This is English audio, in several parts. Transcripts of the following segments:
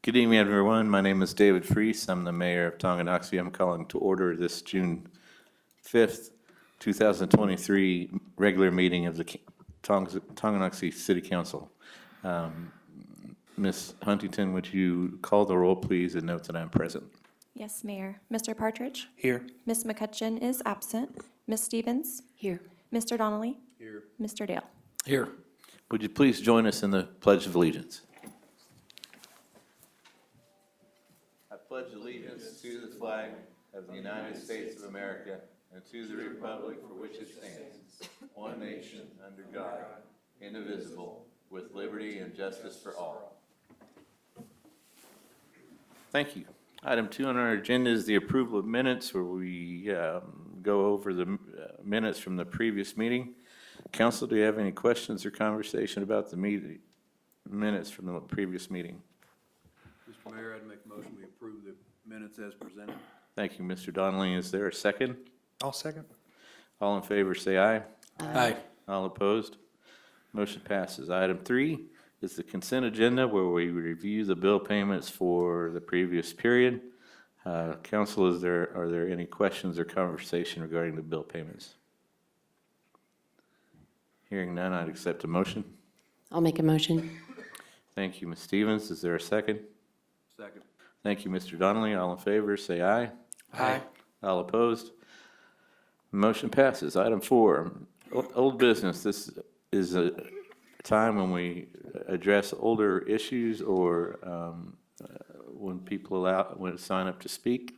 Good evening, everyone. My name is David Freese. I'm the mayor of Tonganoxie. I'm calling to order this June 5th, 2023 regular meeting of the Tonganoxie City Council. Ms. Huntington, would you call the roll, please, and note that I'm present? Yes, Mayor. Mr. Partridge? Here. Ms. McCutcheon is absent. Ms. Stevens? Here. Mr. Donnelly? Here. Mr. Dale? Here. Would you please join us in the Pledge of Allegiance? I pledge allegiance to the flag of the United States of America and to the republic for which it stands, one nation, under God, indivisible, with liberty and justice for all. Thank you. Item 2 on our agenda is the approval of minutes, where we go over the minutes from the previous meeting. Council, do you have any questions or conversation about the minutes from the previous meeting? Mr. Mayor, I'd make a motion we approve the minutes as presented. Thank you, Mr. Donnelly. Is there a second? I'll second. All in favor, say aye. Aye. All opposed? Motion passes. Item 3 is the consent agenda, where we review the bill payments for the previous period. Council, are there any questions or conversation regarding the bill payments? Hearing none, I'd accept a motion. I'll make a motion. Thank you, Ms. Stevens. Is there a second? Second. Thank you, Mr. Donnelly. All in favor, say aye. Aye. All opposed? Motion passes. Item 4, old business. This is a time when we address older issues or when people sign up to speak.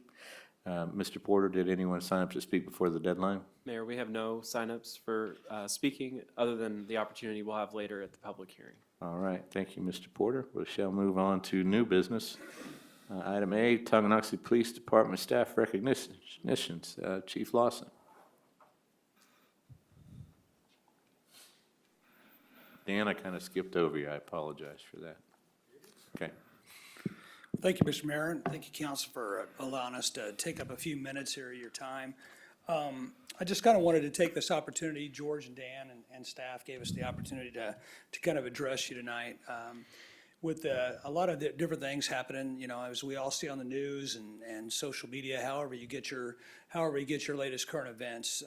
Mr. Porter, did anyone sign up to speak before the deadline? Mayor, we have no signups for speaking other than the opportunity we'll have later at the public hearing. All right, thank you, Mr. Porter. We shall move on to new business. Item A, Tonganoxie Police Department staff recognitions. Chief Lawson. Dan, I kind of skipped over you. I apologize for that. Okay. Thank you, Mr. Mayor, and thank you, Council, for allowing us to take up a few minutes here of your time. I just kind of wanted to take this opportunity. George and Dan and staff gave us the opportunity to kind of address you tonight. With a lot of the different things happening, you know, as we all see on the news and social media, however you get your latest current events.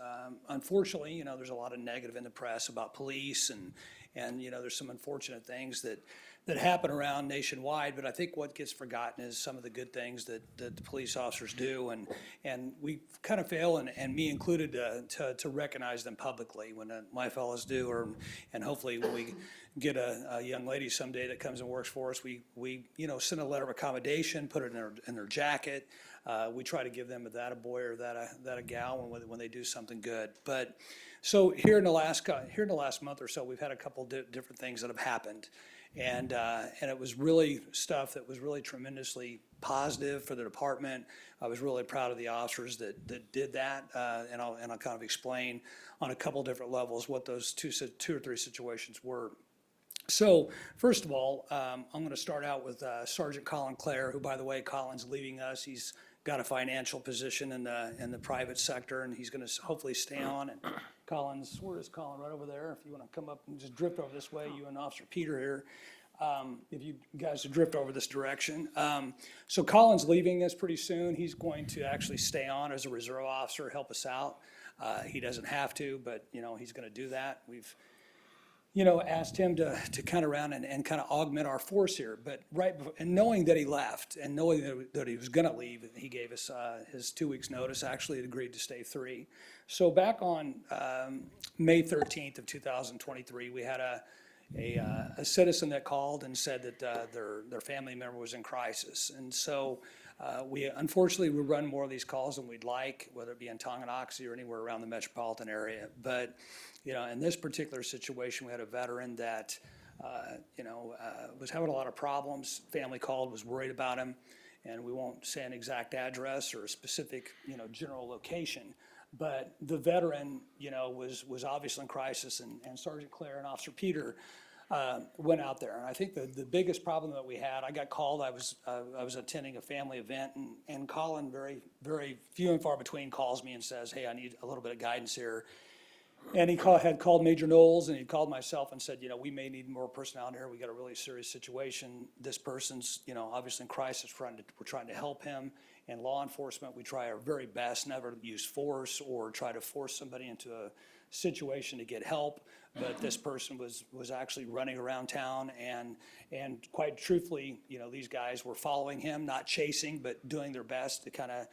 Unfortunately, you know, there's a lot of negative in the press about police and you know, there's some unfortunate things that happen around nationwide, but I think what gets forgotten is some of the good things that the police officers do, and we kind of fail, and me included, to recognize them publicly when my fellows do, and hopefully when we get a young lady someday that comes and works for us, we you know, send a letter of accommodation, put it in their jacket. We try to give them a that a boy or that a gal when they do something good. But so here in the last month or so, we've had a couple different things that have happened. And it was really stuff that was really tremendously positive for the department. I was really proud of the officers that did that, and I'll kind of explain on a couple different levels what those two or three situations were. So first of all, I'm going to start out with Sergeant Colin Clare, who, by the way, Colin's leaving us. He's got a financial position in the private sector, and he's going to hopefully stay on. And Colin's, where is Colin? Right over there. If you want to come up and just drift over this way, you and Officer Peter here. If you guys would drift over this direction. So Colin's leaving us pretty soon. He's going to actually stay on as a reserve officer, help us out. He doesn't have to, but you know, he's going to do that. We've you know, asked him to kind of around and kind of augment our force here. But right before, and knowing that he left and knowing that he was going to leave, he gave us his 2 weeks notice. Actually, he agreed to stay 3. So back on May 13th of 2023, we had a citizen that called and said that their family member was in crisis. And so we unfortunately run more of these calls than we'd like, whether it be in Tonganoxie or anywhere around the metropolitan area. But you know, in this particular situation, we had a veteran that was having a lot of problems. Family called, was worried about him, and we won't say an exact address or a specific general location. But the veteran, was obviously in crisis, and Sergeant Clare and Officer Peter went out there. And I think the biggest problem that we had, I got called. I was attending a family event, and Colin, very very few and far between, calls me and says, "Hey, I need a little bit of guidance here." And he had called Major Knowles, and he called myself and said, we may need more personnel here. We got a really serious situation. This person's, obviously in crisis. We're trying to help him. In law enforcement, we try our very best never to use force or try to force somebody into a situation to get help. But this person was actually running around town, and quite truthfully, these guys were following him, not chasing, but doing their best to kind of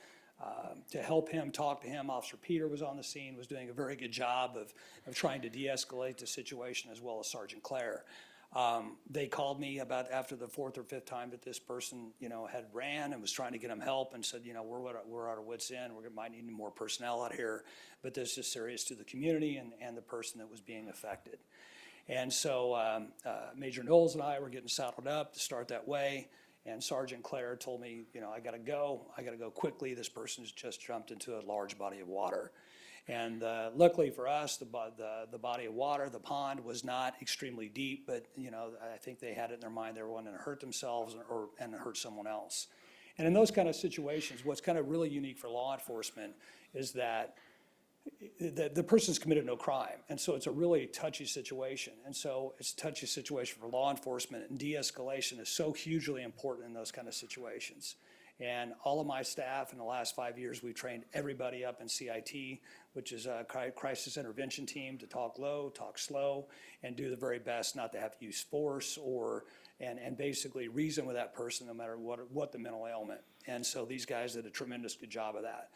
to help him, talk to him. Officer Peter was on the scene, was doing a very good job of trying to de-escalate the situation, as well as Sergeant Clare. They called me about after the fourth or fifth time that this person, had ran and was trying to get him help, and said, we're at our wits' end. We might need more personnel out here, but this is serious to the community and the person that was being affected. And so Major Knowles and I were getting saddled up to start that way. And Sergeant Clare told me, I gotta go quickly. This person's just jumped into a large body of water. And luckily for us, the body of water, the pond, was not extremely deep, but I think they had it in their mind they were wanting to hurt themselves and hurt someone else. And in those kind of situations, what's kind of really unique for law enforcement is that the person's committed no crime. And so it's a really touchy situation. And so it's a touchy situation for law enforcement, and de-escalation is so hugely important in those kind of situations. And all of my staff in the last 5 years, we've trained everybody up in CIT, which is a crisis intervention team, to talk low, talk slow, and do the very best not to have to use force and basically reason with that person no matter what the mental ailment. And so these guys did a tremendous good job of that.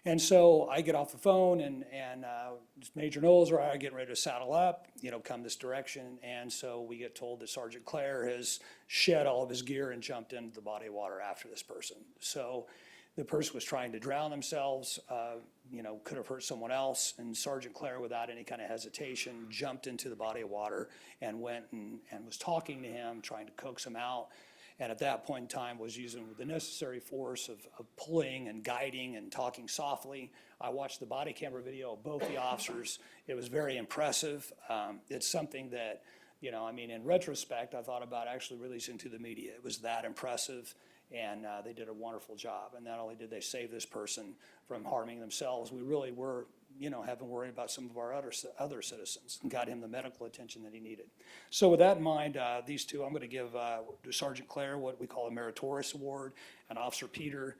And so I get off the phone, and Major Knowles or I are getting ready to saddle up, come this direction. And so we get told that Sergeant Clare has shed all of his gear and jumped into the body of water after this person. So the person was trying to drown themselves, could have hurt someone else. And Sergeant Clare, without any kind of hesitation, jumped into the body of water and went and was talking to him, trying to coax him out. And at that point in time was using the necessary force of pulling and guiding and talking softly. I watched the body camera video of both the officers. It was very impressive. It's something that, in retrospect, I thought about actually releasing to the media. It was that impressive, and they did a wonderful job. And not only did they save this person from harming themselves, we really were, having worried about some of our other citizens, and got him the medical attention that he needed. So with that in mind, these two, I'm going to give to Sergeant Clare what we call a meritorious award, and Officer Peter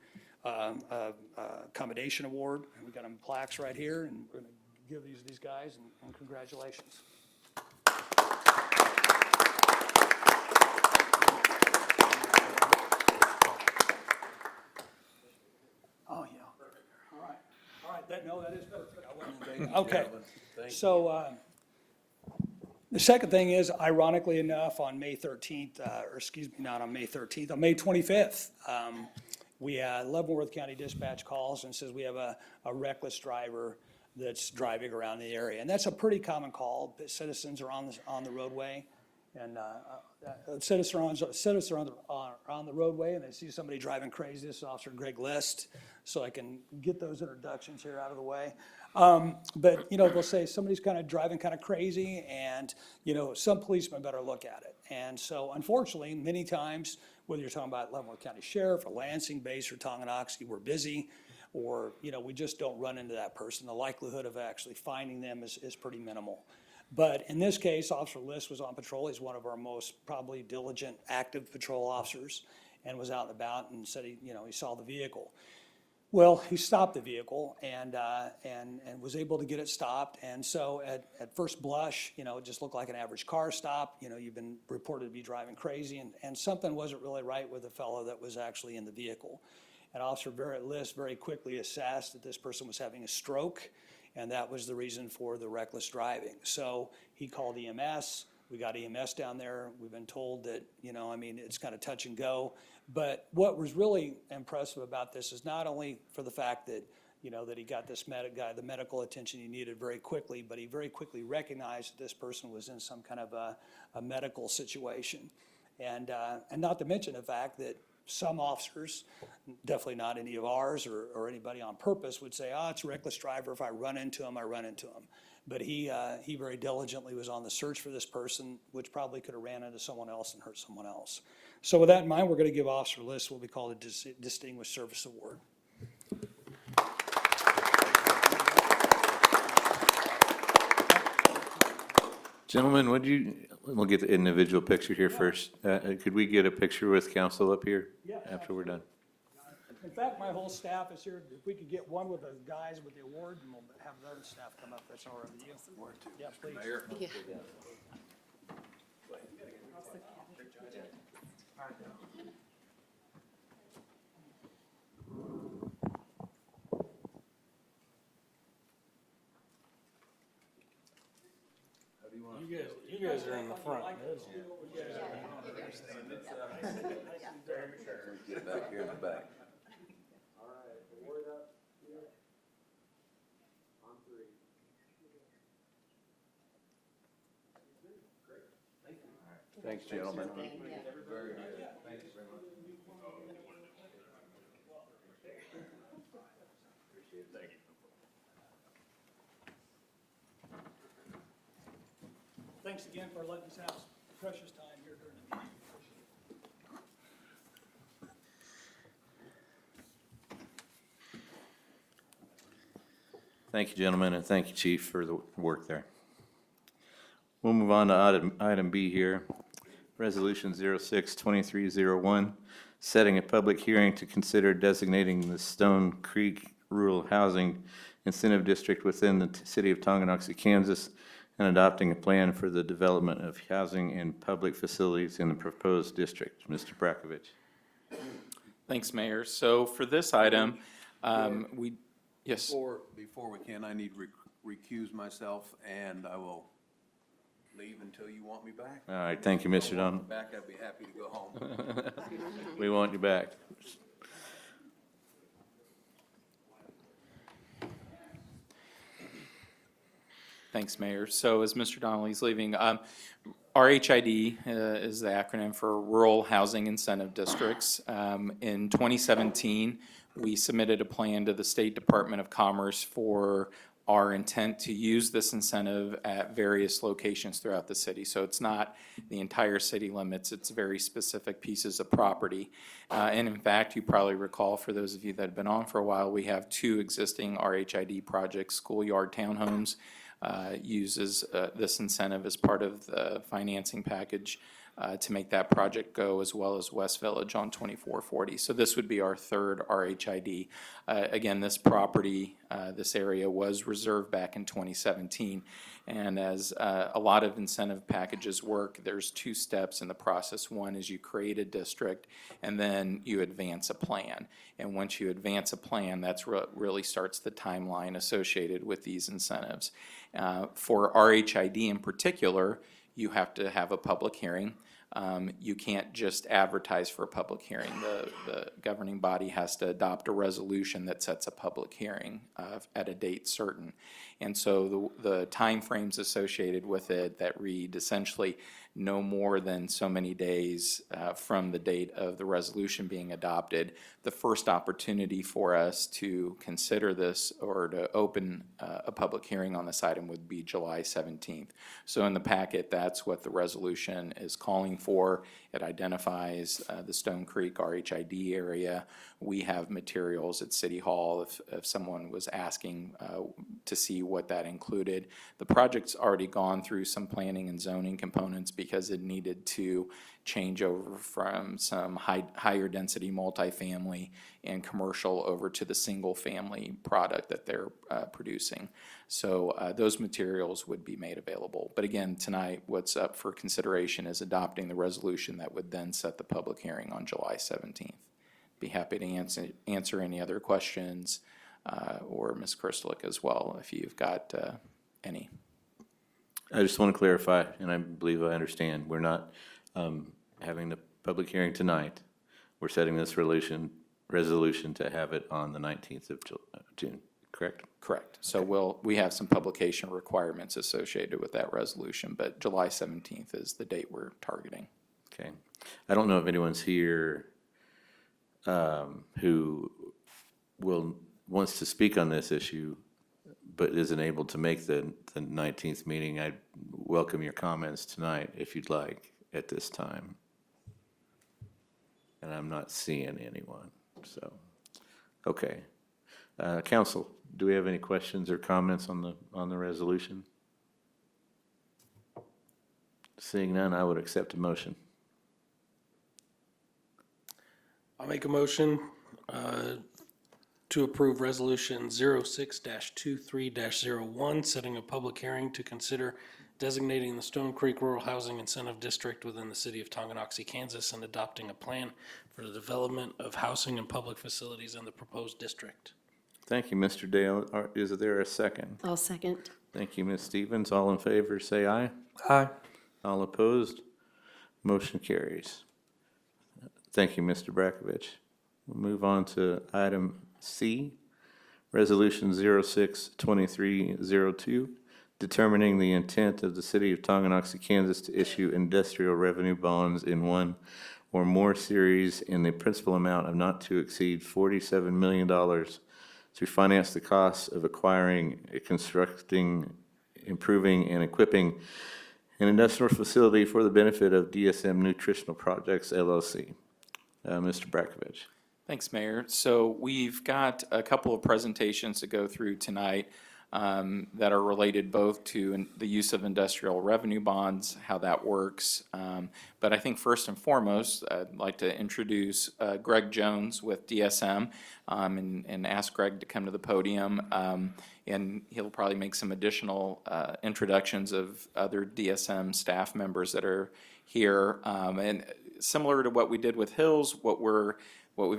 commendation award. And we got them plaques right here, and we're going to give these guys, and congratulations. Oh, yeah. All right, that is perfect. Okay, so the second thing is, ironically enough, on May 13th, not on May 13th, on May 25th, Leavenworth County Dispatch calls and says we have a reckless driver that's driving around the area. And that's a pretty common call. Citizens are on the roadway, and citizens are on the roadway, and they see somebody driving crazy. This is Officer Greg List, so I can get those introductions here out of the way. But they'll say somebody's kind of driving kind of crazy, and some policemen better look at it. And so unfortunately, many times, whether you're talking about Leavenworth County Sheriff or Lansing base or Tonganoxie, we're busy, or we just don't run into that person. The likelihood of actually finding them is pretty minimal. But in this case, Officer List was on patrol. He's one of our most probably diligent, active patrol officers, and was out and about and said he saw the vehicle. Well, he stopped the vehicle and was able to get it stopped. And so at first blush, it just looked like an average car stop. You've been reported to be driving crazy, and something wasn't really right with the fellow that was actually in the vehicle. And Officer List very quickly assessed that this person was having a stroke, and that was the reason for the reckless driving. So he called EMS. We got EMS down there. We've been told that, it's kind of touch and go. But what was really impressive about this is not only for the fact that, that he got this the medical attention he needed very quickly, but he very quickly recognized that this person was in some kind of a medical situation. And not to mention the fact that some officers, definitely not any of ours or anybody on purpose, would say, it's a reckless driver. If I run into him, I run into him. But he very diligently was on the search for this person, which probably could have ran into someone else and hurt someone else. So with that in mind, we're going to give Officer List what we call a Distinguished Service Award. Gentlemen, we'll get the individual picture here first. Could we get a picture with council up here after we're done? In fact, my whole staff is here. If we could get one with the guys with the award, and we'll have the other staff come up, that's all right with you. Yeah, please. Mayor, You guys are in the front. get back here in the back. Thanks, gentlemen. Thanks again for letting us have some precious time here during the meeting. Thank you, gentlemen, and thank you, Chief, for the work there. We'll move on to item B here. Resolution 06-2301, setting a public hearing to consider designating the Stone Creek Rural Housing Incentive District within the city of Tonganoxie, Kansas, and adopting a plan for the development of housing and public facilities in the proposed district. Mr. Brakovich. Thanks, Mayor. So for this item, yes, Before we can, I need to recuse myself, and I will leave until you want me back. All right, thank you, Mr. Donald. Back, I'd be happy to go home. We want you back. thanks, Mayor. So as Mr. Donnelly's leaving, RHID is the acronym for Rural Housing Incentive Districts. In 2017, we submitted a plan to the State Department of Commerce for our intent to use this incentive at various locations throughout the city. So it's not the entire city limits, it's very specific pieces of property. And in fact, you probably recall, for those of you that have been on for a while, we have two existing RHID projects. Schoolyard Townhomes uses this incentive as part of the financing package to make that project go, as well as West Village on 2440. So this would be our third RHID. Again, this property, this area was reserved back in 2017. And as a lot of incentive packages work, there's two steps in the process. One is you create a district, and then you advance a plan. And once you advance a plan, that's what really starts the timeline associated with these incentives. For RHID in particular, you have to have a public hearing. You can't just advertise for a public hearing. The governing body has to adopt a resolution that sets a public hearing at a date certain. And so the timeframes associated with it that read essentially no more than so many days from the date of the resolution being adopted. The first opportunity for us to consider this or to open a public hearing on this item would be July 17th. So in the packet, that's what the resolution is calling for. It identifies the Stone Creek RHID area. We have materials at City Hall if someone was asking to see what that included. The project's already gone through some planning and zoning components because it needed to change over from some higher density multifamily and commercial over to the single family product that they're producing. So those materials would be made available. But again, tonight, what's up for consideration is adopting the resolution that would then set the public hearing on July 17th. Be happy to answer any other questions, or Ms. Kristolick as well, if you've got any. I just want to clarify, and I believe I understand, we're not having the public hearing tonight. We're setting this resolution to have it on the 19th of June, correct? Correct. So we have some publication requirements associated with that resolution, but July 17th is the date we're targeting. Okay. I don't know if anyone's here who wants to speak on this issue, but isn't able to make the 19th meeting. I'd welcome your comments tonight if you'd like at this time. And I'm not seeing anyone, so, okay. Council, do we have any questions or comments on the resolution? Seeing none, I would accept a motion. I'll make a motion to approve Resolution 06-23-01, setting a public hearing to consider designating the Stone Creek Rural Housing Incentive District within the city of Tonganoxie, Kansas, and adopting a plan for the development of housing and public facilities in the proposed district. Thank you, Mr. Dale. Is there a second? I'll second. Thank you, Ms. Stevens. All in favor, say aye. Aye. All opposed? Motion carries. Thank you, Mr. Brakovich. We'll move on to item C, Resolution 06-2302, determining the intent of the city of Tonganoxie, Kansas to issue industrial revenue bonds in one or more series in the principal amount of not to exceed $47 million to finance the costs of acquiring, constructing, improving, and equipping an industrial facility for the benefit of DSM Nutritional Projects, LLC. Mr. Brakovich. Thanks, Mayor. So we've got a couple of presentations to go through tonight that are related both to the use of industrial revenue bonds, how that works. But I think first and foremost, I'd like to introduce Greg Jones with DSM and ask Greg to come to the podium. And he'll probably make some additional introductions of other DSM staff members that are here. And similar to what we did with Hills, what we've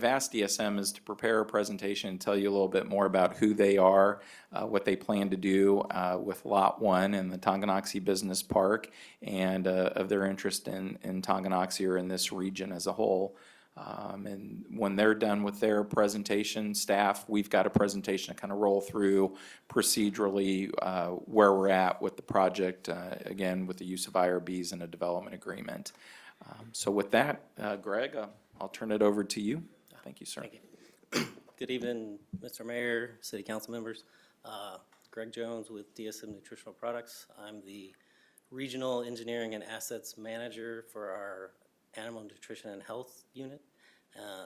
asked DSM is to prepare a presentation and tell you a little bit more about who they are, what they plan to do with Lot 1 in the Tonganoxie Business Park, and of their interest in Tonganoxie or in this region as a whole. And when they're done with their presentation, staff, we've got a presentation to kind of roll through procedurally where we're at with the project, again, with the use of IRBs and a development agreement. So with that, Greg, I'll turn it over to you. Thank you, sir. Thank you. Good evening, Mr. Mayor, City Council members. Greg Jones with DSM Nutritional Products. I'm the Regional Engineering and Assets Manager for our Animal Nutrition and Health Unit.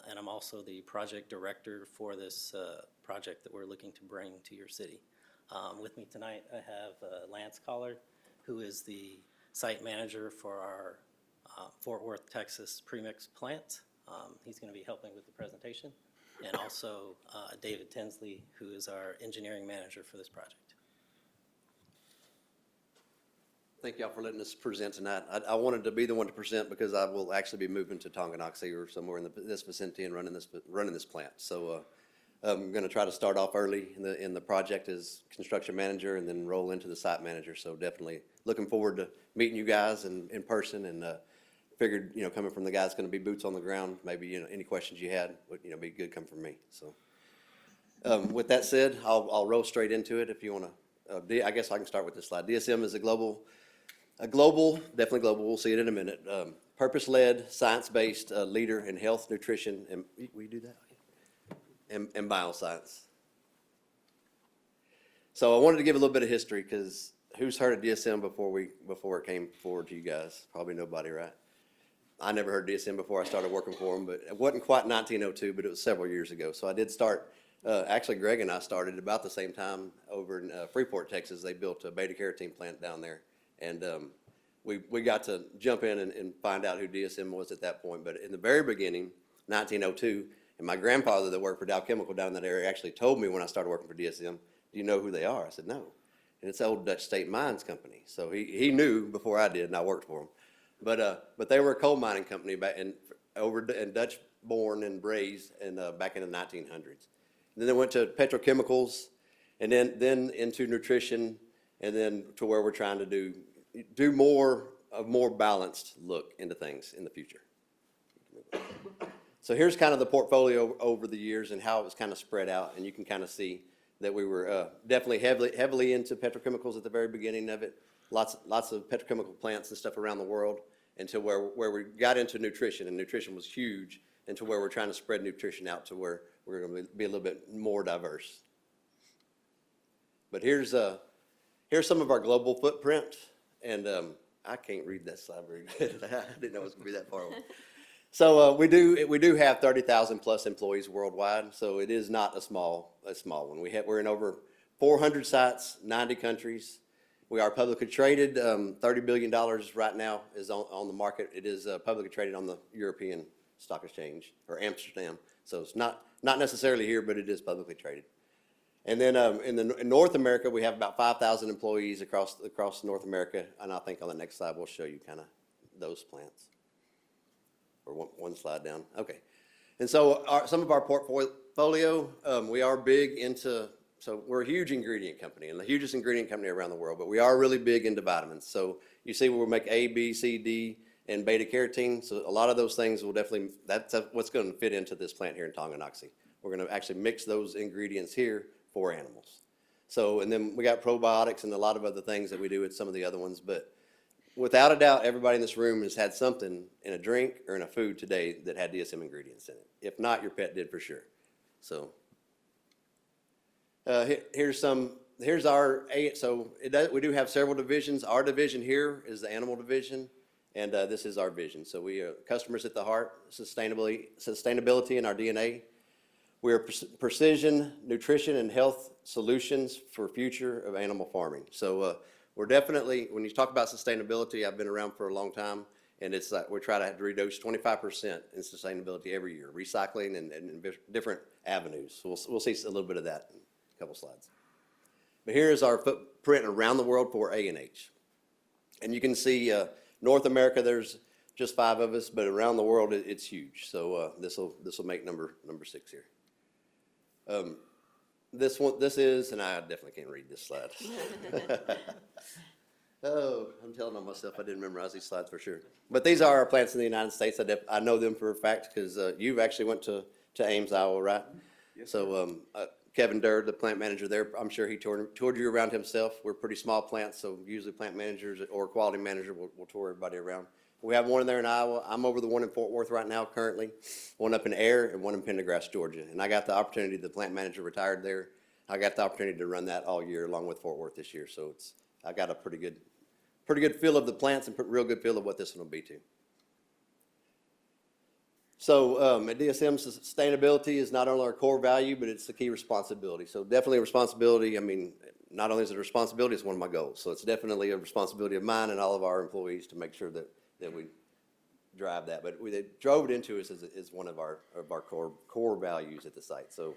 And I'm also the Project Director for this project that we're looking to bring to your city. With me tonight, I have Lance Collar, who is the Site Manager for our Fort Worth, Texas premix plant. He's going to be helping with the presentation. And also David Tinsley, who is our engineering manager for this project. Thank y'all for letting us present tonight. I wanted to be the one to present because I will actually be moving to Tonganoxie or somewhere in this vicinity and running this plant. So I'm going to try to start off early in the project as construction manager and then roll into the site manager. So definitely looking forward to meeting you guys in person, and figured, coming from the guy that's going to be boots on the ground, maybe, any questions you had would, be good come from me. So with that said, I'll roll straight into it if you want to. I guess I can start with this slide. DSM is definitely global, we'll see it in a minute, purpose-led, science-based leader in health, nutrition, and we do that? And bioscience. So I wanted to give a little bit of history, because who's heard of DSM before it came forward to you guys? Probably nobody, right? I never heard DSM before I started working for them, but it wasn't quite 1902, but it was several years ago. So I did start, actually Greg and I started about the same time over in Freeport, Texas. They built a beta-carotene plant down there. And we got to jump in and find out who DSM was at that point. But in the very beginning, 1902, and my grandfather that worked for Dow Chemical down in that area actually told me when I started working for DSM, do you know who they are? I said, no. And it's the old Dutch State Mines Company. So he knew before I did, and I worked for him. But they were a coal mining company back in Dutch born and raised back in the 1900s. And then they went to petrochemicals, and then into nutrition, and then to where we're trying to do more balanced look into things in the future. So here's kind of the portfolio over the years and how it was kind of spread out, and you can kind of see that we were definitely heavily into petrochemicals at the very beginning of it. Lots of petrochemical plants and stuff around the world, until where we got into nutrition, and nutrition was huge, until where we're trying to spread nutrition out to where we're going to be a little bit more diverse. But here's some of our global footprint, and I can't read that slide very good. I didn't know it was going to be that far away. So we do have 30,000 plus employees worldwide, so it is not a small one. We're in over 400 sites, 90 countries, We are publicly traded. $30 billion right now is on the market. It is publicly traded on the European Stock Exchange, or Amsterdam. So it's not necessarily here, but it is publicly traded. And then in North America, we have about 5,000 employees across North America. And I think on the next slide, we'll show you kind of those plants. Or one slide down. Okay. And so some of our portfolio, we are big into, so we're a huge ingredient company and the hugest ingredient company around the world, but we are really big into vitamins. So you see we make A, B, C, D, and beta carotene. So a lot of those things will definitely, that's what's going to fit into this plant here in Tonganoxie. We're going to actually mix those ingredients here for animals. So, and then we got probiotics and a lot of other things that we do with some of the other ones, but without a doubt, everybody in this room has had something in a drink or in a food today that had DSM ingredients in it. If not, your pet did for sure. So here's our, we do have several divisions. Our division here is the animal division, and this is our vision. So we are customers at the heart, sustainability in our DNA. We are precision, nutrition, and health solutions for future of animal farming. So we're definitely, when you talk about sustainability, I've been around for a long time, and it's like we try to reduce 25% in sustainability every year, recycling and different avenues. So we'll see a little bit of that in a couple slides. But here is our footprint around the world for A&H. And you can see North America, there's just 5 of us, but around the world it's huge. So this will make number 6 here. This is, and I definitely can't read this slide. Oh, I'm telling on myself I didn't memorize these slides for sure. But these are our plants in the United States. I know them for a fact because you actually went to Ames, Iowa, right? Yes, So Kevin Durr, the plant manager there, I'm sure he toured you around himself. We're pretty small plants, so usually plant managers or quality manager will tour everybody around. We have one in there in Iowa. I'm over the one in Fort Worth right now currently, one up in Air and one in Pendergrass, Georgia. And I got the opportunity, the plant manager retired there. I got the opportunity to run that all year along with Fort Worth this year. So I got a pretty good feel of the plants and real good feel of what this one will be too. So at DSM, sustainability is not only our core value, but it's the key responsibility. So definitely a responsibility. I mean, not only is it a responsibility, it's one of my goals. So it's definitely a responsibility of mine and all of our employees to make sure that we drive that. But they drove it into us as one of our core values at the site. So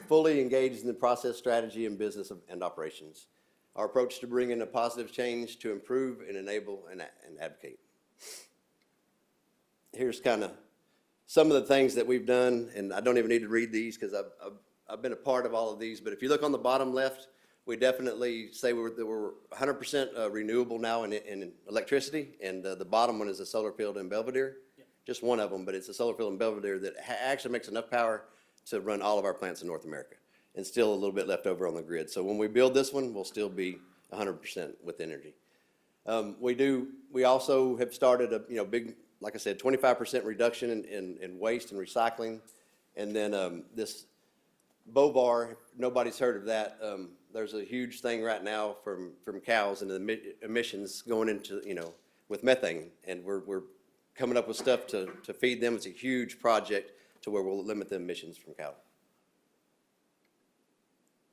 fully engaged in the process, strategy, and business and operations. Our approach to bringing a positive change to improve and enable and advocate. Here's kind of some of the things that we've done, and I don't even need to read these because I've been a part of all of these. But if you look on the bottom left, we definitely say we're 100% renewable now in electricity, and the bottom one is a solar field in Belvedere. Yep. Just one of them, but it's a solar field in Belvedere that actually makes enough power to run all of our plants in North America, and still a little bit left over on the grid. So when we build this one, we'll still be 100% with energy. We also have started a big, like I said, 25% reduction in waste and recycling, and then this Bovar, nobody's heard of that. There's a huge thing right now from cows and the emissions going into with methane, and we're coming up with stuff to feed them. It's a huge project to where we'll limit the emissions from cattle.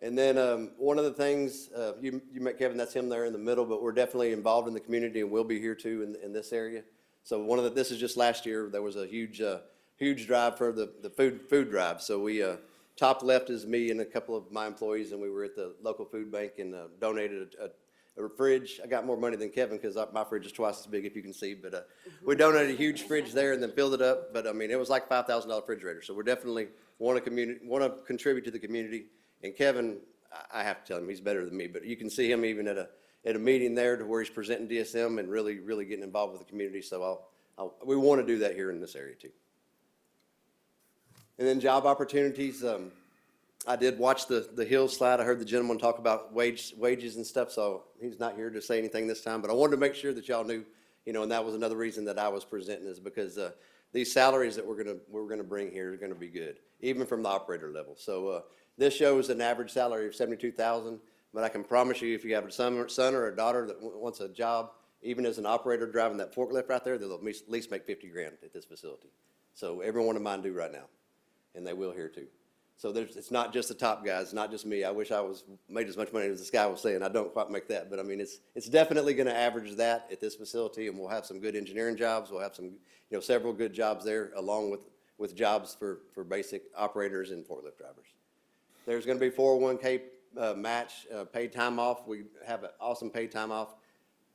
And then one of the things, you met Kevin, that's him there in the middle, but we're definitely involved in the community and we'll be here too in this area. So this is just last year, there was a huge drive for the food drive. So we, top left is me and a couple of my employees, and we were at the local food bank and donated a fridge. I got more money than Kevin because my fridge is twice as big, if you can see, but we donated a huge fridge there and then filled it up. But I mean, it was like $5,000 refrigerator. So we're definitely want to contribute to the community. And Kevin, I have to tell him, he's better than me, but you can see him even at a meeting there to where he's presenting DSM and really getting involved with the community. So we want to do that here in this area too. And then job opportunities. I did watch the Hills slide. I heard the gentleman talk about wages and stuff, so he's not here to say anything this time. But I wanted to make sure that y'all knew, and that was another reason that I was presenting, is because these salaries that we're gonna bring here are gonna be good, even from the operator level. So this shows an average salary of $72,000, but I can promise you, if you have a son or a daughter that wants a job, even as an operator driving that forklift right there, they'll at least make $50,000 at this facility. So every one of mine do right now, and they will here too. So it's not just the top guys, not just me. I wish I was made as much money as this guy was saying. I don't quite make that, but I mean, it's definitely going to average that at this facility, and we'll have some good engineering jobs. We'll have some, several good jobs there, along with jobs for basic operators and forklift drivers. There's going to be 401k match, paid time off. We have an awesome paid time off.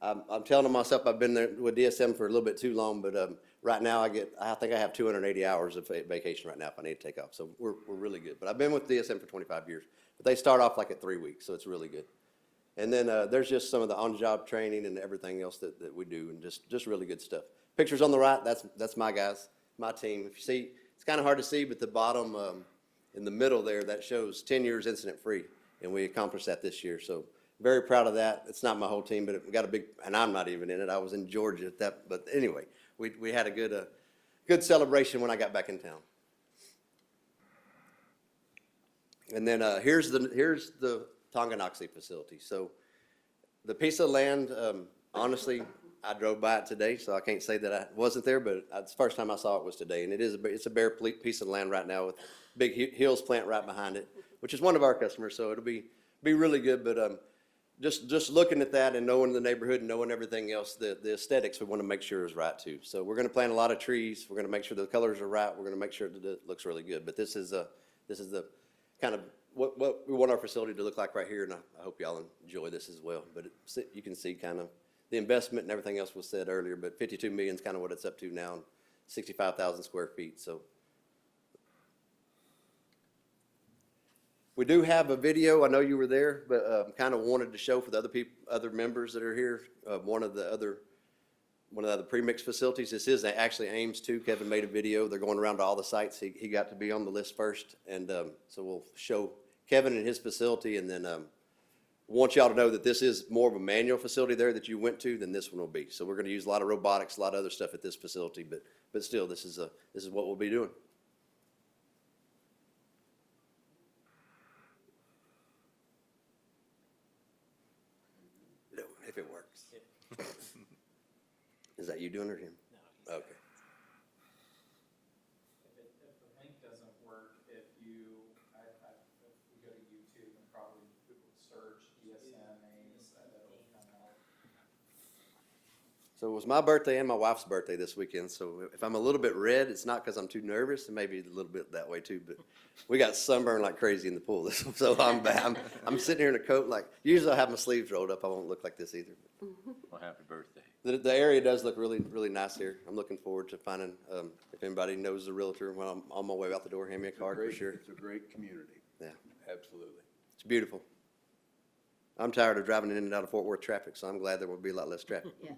I'm telling myself I've been there with DSM for a little bit too long, but right now I think I have 280 hours of vacation right now if I need to take off. So we're really good. But I've been with DSM for 25 years. But they start off like at 3 weeks, so it's really good. And then there's just some of the on-the-job training and everything else that we do, and just really good stuff. Pictures on the right, that's my guys, my team. If you see, it's kind of hard to see, but the bottom in the middle there, that shows 10 years incident-free, and we accomplished that this year. So very proud of that. It's not my whole team, but we got a big, and I'm not even in it. I was in Georgia at that, but anyway, we had a good celebration when I got back in town. And then here's the Tonganoxie facility. So the piece of land, honestly, I drove by it today, so I can't say that I wasn't there, but it's the first time I saw it was today. And it's a bare piece of land right now with big Hills plant right behind it, which is one of our customers. So it'll be really good. But just looking at that and knowing the neighborhood and knowing everything else, the aesthetics we want to make sure is right too. So we're going to plant a lot of trees. We're going to make sure the colors are right. We're going to make sure that it looks really good. But this is the kind of what we want our facility to look like right here, and I hope y'all enjoy this as well. But you can see kind of the investment and everything else was said earlier, but 52 million is kind of what it's up to now, and 65,000 square feet. So we do have a video. I know you were there, but kind of wanted to show for the other members that are here. One of the other premix facilities. This is actually Ames too. Kevin made a video. They're going around to all the sites. He got to be on the list first, and so we'll show Kevin and his facility, and then want y'all to know that this is more of a manual facility there that you went to than this one will be. So we're going to use a lot of robotics, a lot of other stuff at this facility, but still, this is what we'll be doing. No, if it works. Is that you doing it or him? No. Okay. If the link doesn't work, if we go to YouTube and probably search DSM Ames, that'll come out. So it was my birthday and my wife's birthday this weekend, so if I'm a little bit red, it's not because I'm too nervous, and maybe a little bit that way too, but we got sunburned like crazy in the pool, so I'm sitting here in a coat like, usually I have my sleeves rolled up, I won't look like this either. Well, happy birthday. The area does look really, really nice here. I'm looking forward to finding, if anybody knows the realtor, when I'm on my way out the door, hand me a card for sure. It's a great community. Yeah, Absolutely. it's beautiful. I'm tired of driving in and out of Fort Worth traffic, so I'm glad there will be a lot less traffic. Yeah.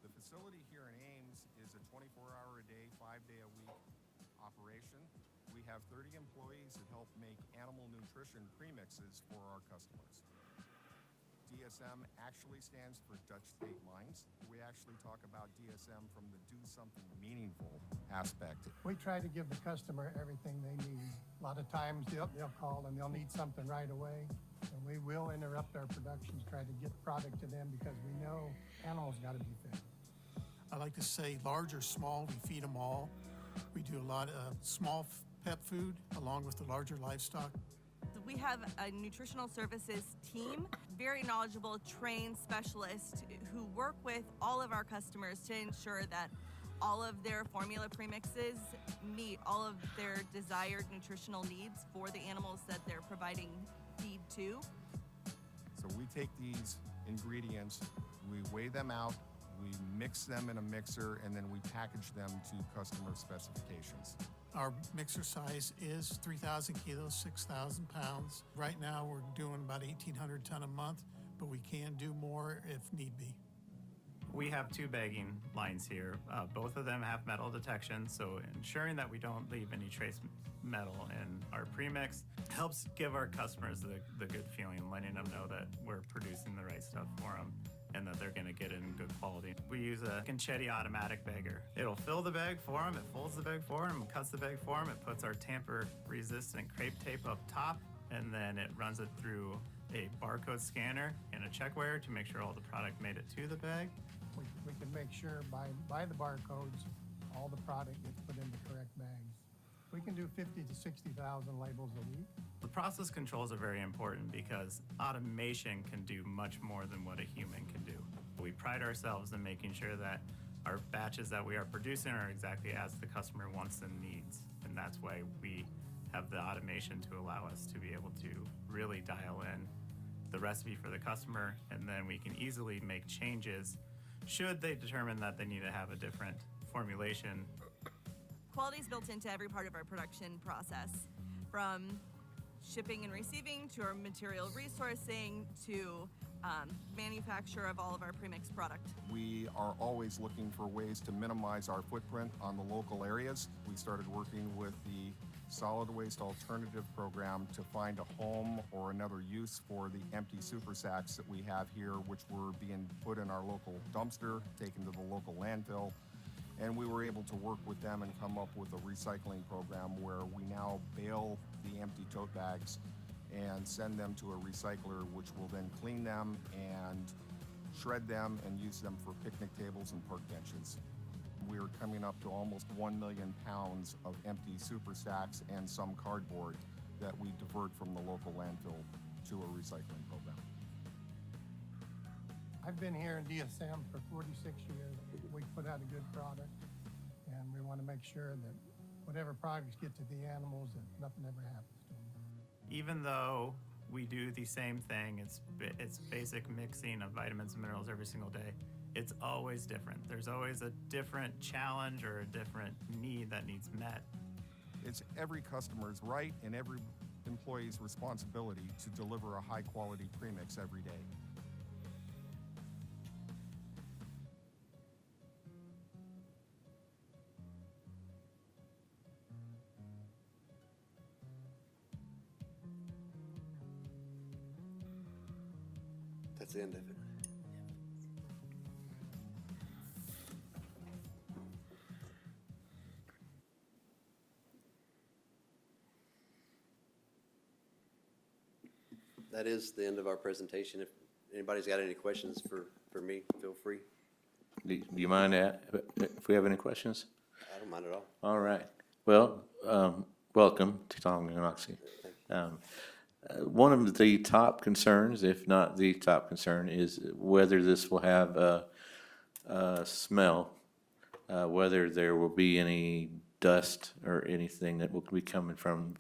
The facility here in Ames is a 24-hour-a-day, 5-day-a-week operation. We have 30 employees that help make animal nutrition premixes for our customers. DSM actually stands for Dutch State Lines. We actually talk about DSM from the do something meaningful aspect. We try to give the customer everything they need. A lot of times they'll call and they'll need something right away. And we will interrupt our production to try to get product to them because we know animals got to be fed. I like to say large or small, we feed them all. We do a lot of small pet food along with the larger livestock. We have a nutritional services team, very knowledgeable, trained specialists who work with all of our customers to ensure that all of their formula premixes meet all of their desired nutritional needs for the animals that they're providing feed to. So we take these ingredients, we weigh them out, we mix them in a mixer, and then we package them to customer specifications. Our mixer size is 3,000 kilos, 6,000 pounds. Right now, we're doing about 1,800 ton a month, but we can do more if need be. We have two bagging lines here. Both of them have metal detection, so ensuring that we don't leave any trace metal in our premix helps give our customers the good feeling, letting them know that we're producing the right stuff for them and that they're gonna get it in good quality. We use a Conchetti automatic bagger. It'll fill the bag for them, it folds the bag for them, cuts the bag for them, it puts our tamper-resistant crepe tape up top, and then it runs it through a barcode scanner and a check wire to make sure all the product made it to the bag. We can make sure by the barcodes, all the product gets put in the correct bags. We can do 50 to 60,000 labels a week. The process controls are very important because automation can do much more than what a human can do. We pride ourselves in making sure that our batches that we are producing are exactly as the customer wants and needs. And that's why we have the automation to allow us to be able to really dial in the recipe for the customer, and then we can easily make changes should they determine that they need to have a different formulation. Quality is built into every part of our production process, from shipping and receiving to our material resourcing to manufacture of all of our premixed product. We are always looking for ways to minimize our footprint on the local areas. We started working with the Solid Waste Alternative Program to find a home or another use for the empty super sacks that we have here, which were being put in our local dumpster, taken to the local landfill. And we were able to work with them and come up with a recycling program where we now bale the empty tote bags and send them to a recycler, which will then clean them and shred them and use them for picnic tables and park benches. We are coming up to almost 1 million pounds of empty super sacks and some cardboard that we divert from the local landfill to a recycling program. I've been here in DSM for 46 years. We put out a good product, and we want to make sure that whatever products get to the animals, that nothing ever happens to them. Even though we do the same thing, it's basic mixing of vitamins and minerals every single day, it's always different. There's always a different challenge or a different need that needs met. It's every customer's right and every employee's responsibility to deliver a high-quality premix every day. That's the end of it. That is the end of our presentation. If anybody's got any questions for me, feel free. Do you mind if we have any questions? I don't mind at all. All right. Well, welcome to Tonganoxie. One of the top concerns, if not the top concern, is whether this will have a smell, whether there will be any dust or anything that will be coming from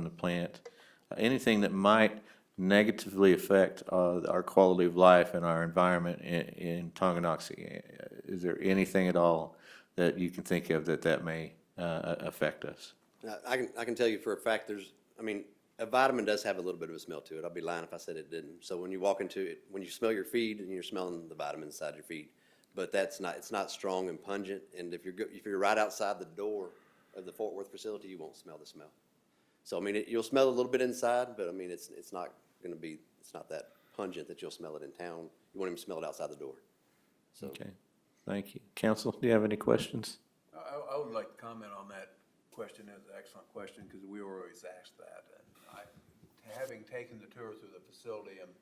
the plant, anything that might negatively affect our quality of life and our environment in Tonganoxie. Is there anything at all that you can think of that may affect us? I can tell you for a fact a vitamin does have a little bit of a smell to it. I'd be lying if I said it didn't. So when you walk into it, when you smell your feed, and you're smelling the vitamin inside your feed, but it's not strong and pungent. And if you're right outside the door of the Fort Worth facility, you won't smell the smell. So you'll smell a little bit inside, but it's not going to be. It's not that pungent that you'll smell it in town. You won't even smell it outside the door. So. Okay, thank you. Council, do you have any questions? I would like to comment on that question. It's an excellent question because we were always asked that. And having taken the tour through the facility and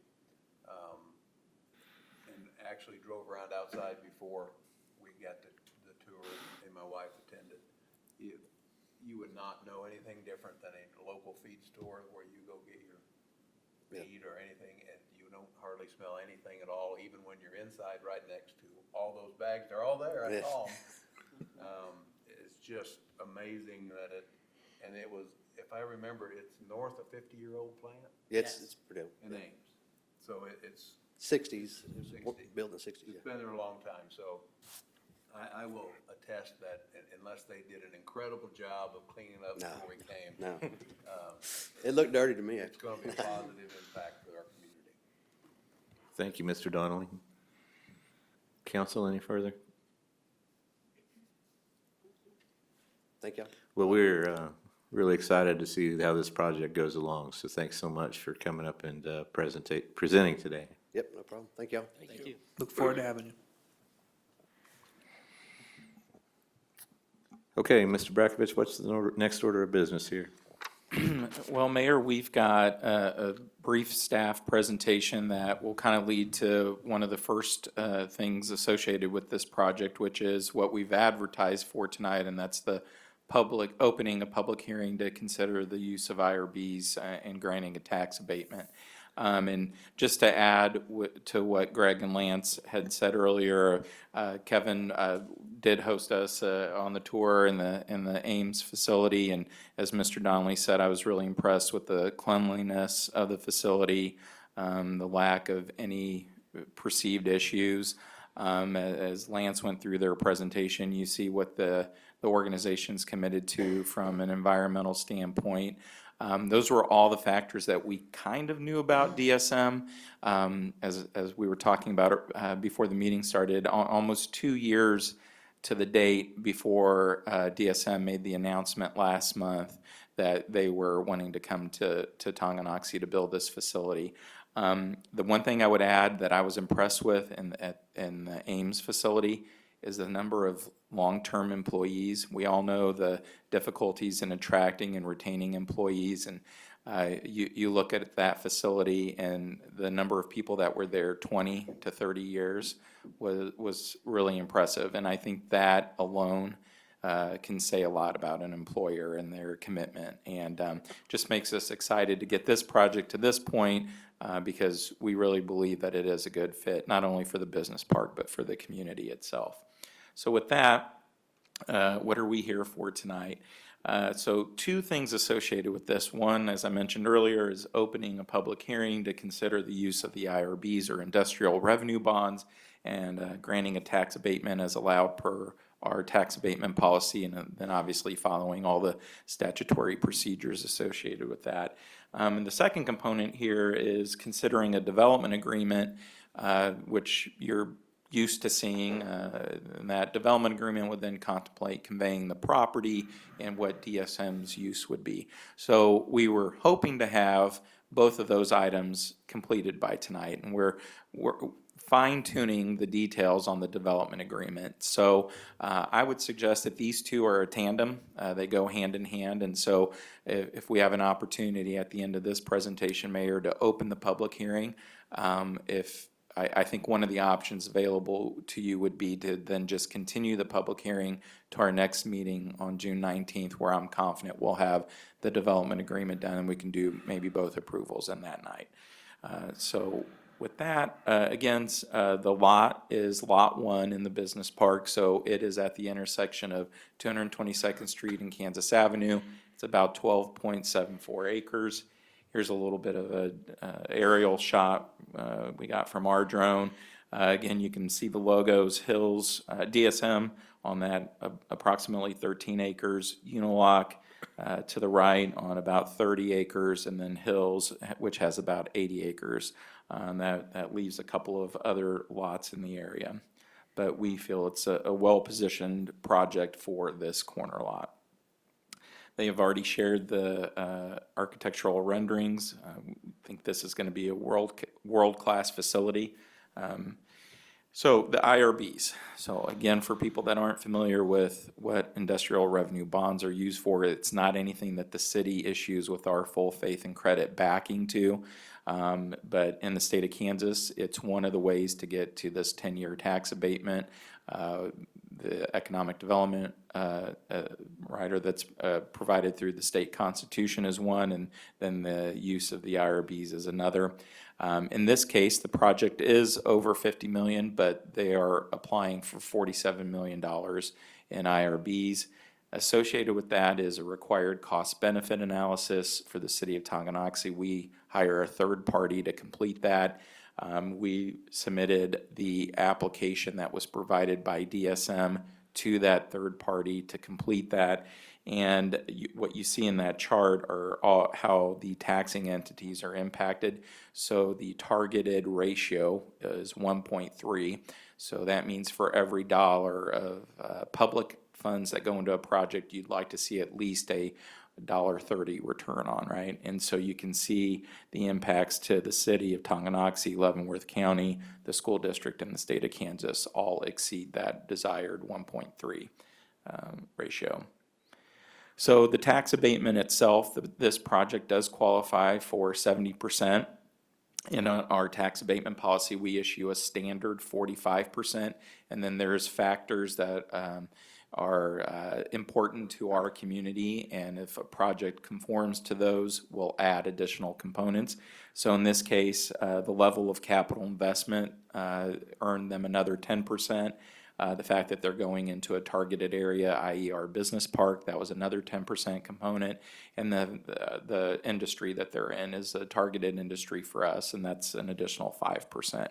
actually drove around outside before we got the tour and my wife attended, you would not know anything different than a local feed store where you go get your feed or anything, and you don't hardly smell anything at all, even when you're inside right next to all those bags. They're all there. I saw them. It's just amazing that it was, if I remember, it's north of 50-year-old plant. It's pretty old. In Ames. So it's 60s, built in the 60s. It's been there a long time, so I will attest that unless they did an incredible job of cleaning up before we came. No. It looked dirty to me. It's going to be a positive impact for our community. Thank you, Mr. Donnelly. Council, any further? Thank you. Well, we're really excited to see how this project goes along, so thanks so much for coming up and presenting today. Yep, no problem. Thank y'all. Thank you. Look forward to having you. Okay, Mr. Brakovich, what's the next order of business here? Well, Mayor, we've got a brief staff presentation that will kind of lead to one of the first things associated with this project, which is what we've advertised for tonight, and that's the opening a public hearing to consider the use of IRBs and granting a tax abatement. And just to add to what Greg and Lance had said earlier, Kevin did host us on the tour in the Ames facility, and as Mr. Donnelly said, I was really impressed with the cleanliness of the facility, the lack of any perceived issues. As Lance went through their presentation, you see what the organization's committed to from an environmental standpoint. Those were all the factors that we kind of knew about DSM. As we were talking about before the meeting started, almost 2 years to the date before DSM made the announcement last month that they were wanting to come to Tonganoxie to build this facility. The one thing I would add that I was impressed with in the Ames facility is the number of long-term employees. We all know the difficulties in attracting and retaining employees, and you look at that facility and the number of people that were there 20 to 30 years was really impressive, and I think that alone can say a lot about an employer and their commitment, and just makes us excited to get this project to this point because we really believe that it is a good fit, not only for the business park, but for the community itself. So with that, what are we here for tonight? So 2 things associated with this. One, as I mentioned earlier, is opening a public hearing to consider the use of the IRBs or industrial revenue bonds and granting a tax abatement as allowed per our tax abatement policy, and then obviously following all the statutory procedures associated with that. And the second component here is considering a development agreement, which you're used to seeing, and that development agreement would then contemplate conveying the property and what DSM's use would be. So we were hoping to have both of those items completed by tonight, and we're fine-tuning the details on the development agreement. So I would suggest that these two are a tandem. They go hand in hand, and so if we have an opportunity at the end of this presentation, Mayor, to open the public hearing, I think one of the options available to you would be to then just continue the public hearing to our next meeting on June 19th, where I'm confident we'll have the development agreement done and we can do maybe both approvals in that night. So with that, again, the lot is Lot 1 in the business park, so it is at the intersection of 222nd Street and Kansas Avenue. It's about 12.74 acres. Here's a little bit of an aerial shot we got from our drone. Again, you can see the logos, Hills, DSM on that approximately 13 acres, Unilock to the right on about 30 acres, and then Hills, which has about 80 acres. That leaves a couple of other lots in the area. But we feel it's a well-positioned project for this corner lot. They have already shared the architectural renderings. I think this is going to be a world-class facility. So the IRBs. So again, for people that aren't familiar with what industrial revenue bonds are used for, it's not anything that the city issues with our full faith and credit backing to. But in the state of Kansas, it's one of the ways to get to this 10-year tax abatement. The economic development rider that's provided through the state constitution is one, and then the use of the IRBs is another. In this case, the project is over $50 million, but they are applying for $47 million in IRBs. Associated with that is a required cost-benefit analysis for the city of Tonganoxie. We hire a third party to complete that. We submitted the application that was provided by DSM to that third party to complete that. And what you see in that chart are how the taxing entities are impacted. So the targeted ratio is 1.3. So that means for every dollar of public funds that go into a project, you'd like to see at least a $1.30 return on, right? And so you can see the impacts to the city of Tonganoxie, Leavenworth County, the school district, and the state of Kansas all exceed that desired 1.3 ratio. So the tax abatement itself, this project does qualify for 70%. In our tax abatement policy, we issue a standard 45%, and then there's factors that are important to our community, and if a project conforms to those, we'll add additional components. So in this case, the level of capital investment earned them another 10%. The fact that they're going into a targeted area, i.e. our business park, that was another 10% component. And the industry that they're in is a targeted industry for us, and that's an additional 5%.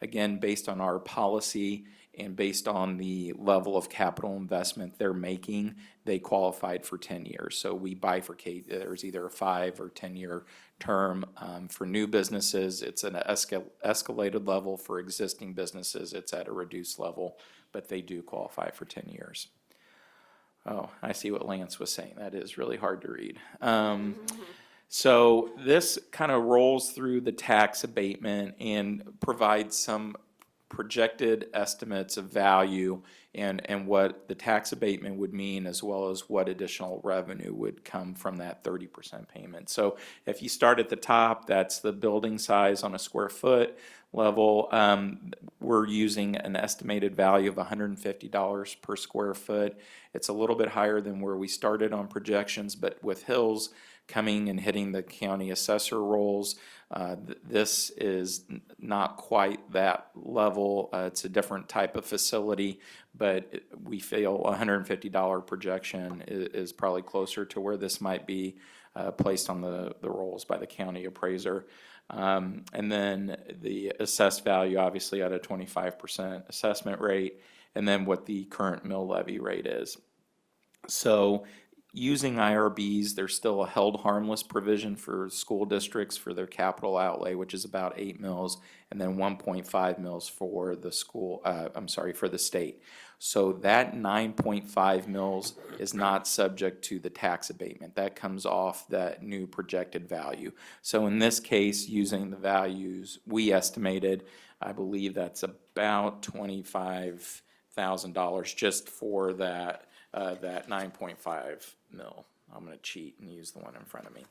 Again, based on our policy and based on the level of capital investment they're making, they qualified for 10 years. So we bifurcate. There's either a 5 or 10-year term. For new businesses, it's an escalated level. For existing businesses, it's at a reduced level, but they do qualify for 10 years. Oh, I see what Lance was saying. That is really hard to read. So this kind of rolls through the tax abatement and provides some projected estimates of value and what the tax abatement would mean, as well as what additional revenue would come from that 30% payment. So if you start at the top, that's the building size on a square foot level. We're using an estimated value of $150 per square foot. It's a little bit higher than where we started on projections, but with Hills coming and hitting the county assessor rolls, this is not quite that level. It's a different type of facility, but we feel $150 projection is probably closer to where this might be placed on the rolls by the county appraiser. And then the assessed value, obviously at a 25% assessment rate, and then what the current mill levy rate is. So using IRBs, there's still a held harmless provision for school districts for their capital outlay, which is about 8 mils, and then 1.5 mils for the school, for the state. So that 9.5 mils is not subject to the tax abatement. That comes off that new projected value. So in this case, using the values we estimated, I believe that's about $25,000 just for that 9.5 mil. I'm going to cheat and use the one in front of me.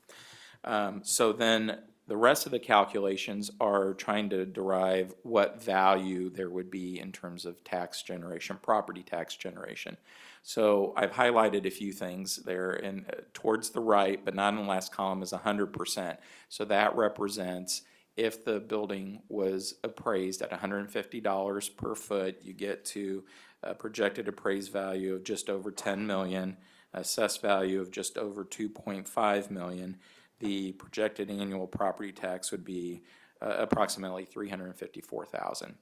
So then the rest of the calculations are trying to derive what value there would be in terms of tax generation, property tax generation. So I've highlighted a few things there, and towards the right, but not in the last column, is 100%. So that represents if the building was appraised at $150 per foot, you get to a projected appraised value of just over $10 million, assessed value of just over $2.5 million. The projected annual property tax would be approximately $354,000.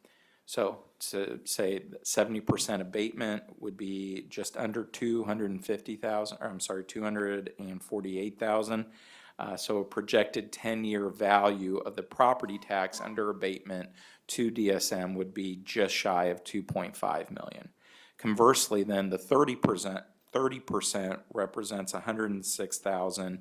So to say 70% abatement would be just under $248,000. So a projected 10-year value of the property tax under abatement to DSM would be just shy of $2.5 million. Conversely, then the 30% represents $106,000,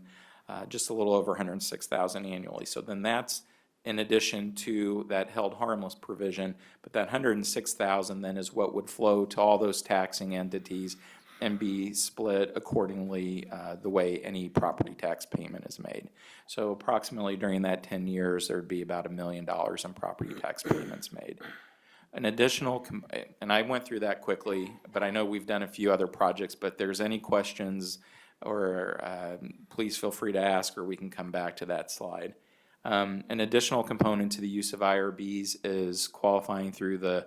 just a little over $106,000 annually. So then that's in addition to that held harmless provision, but that $106,000 then is what would flow to all those taxing entities and be split accordingly the way any property tax payment is made. So approximately during that 10 years, there'd be about $1 million in property tax payments made. An additional, and I went through that quickly, but I know we've done a few other projects, but if there's any questions, or please feel free to ask, or we can come back to that slide. An additional component to the use of IRBs is qualifying through the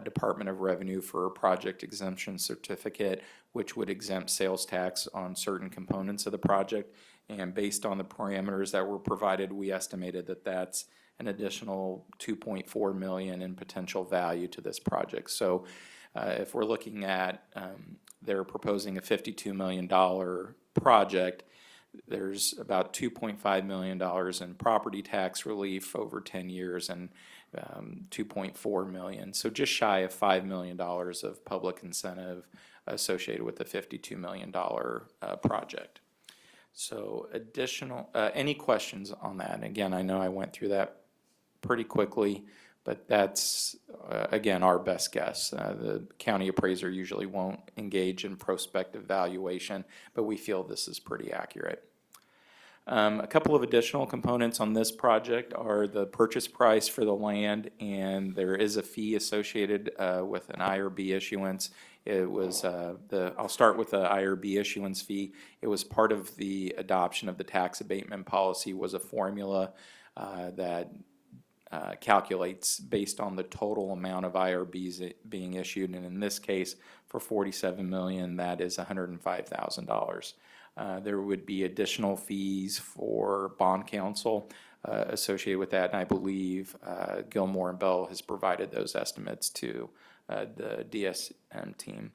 Department of Revenue for a project exemption certificate, which would exempt sales tax on certain components of the project. And based on the parameters that were provided, we estimated that that's an additional $2.4 million in potential value to this project. So if we're looking at, they're proposing a $52 million project, there's about $2.5 million in property tax relief over 10 years and $2.4 million. So just shy of $5 million of public incentive associated with the $52 million project. So additional, any questions on that? Again, I know I went through that pretty quickly, but that's, again, our best guess. The county appraiser usually won't engage in prospective valuation, but we feel this is pretty accurate. A couple of additional components on this project are the purchase price for the land, and there is a fee associated with an IRB issuance. It was I'll start with the IRB issuance fee. It was part of the adoption of the tax abatement policy, was a formula that calculates based on the total amount of IRBs being issued, and in this case, for $47 million, that is $105,000. There would be additional fees for bond counsel associated with that, and I believe Gilmore and Bell has provided those estimates to the DSM team.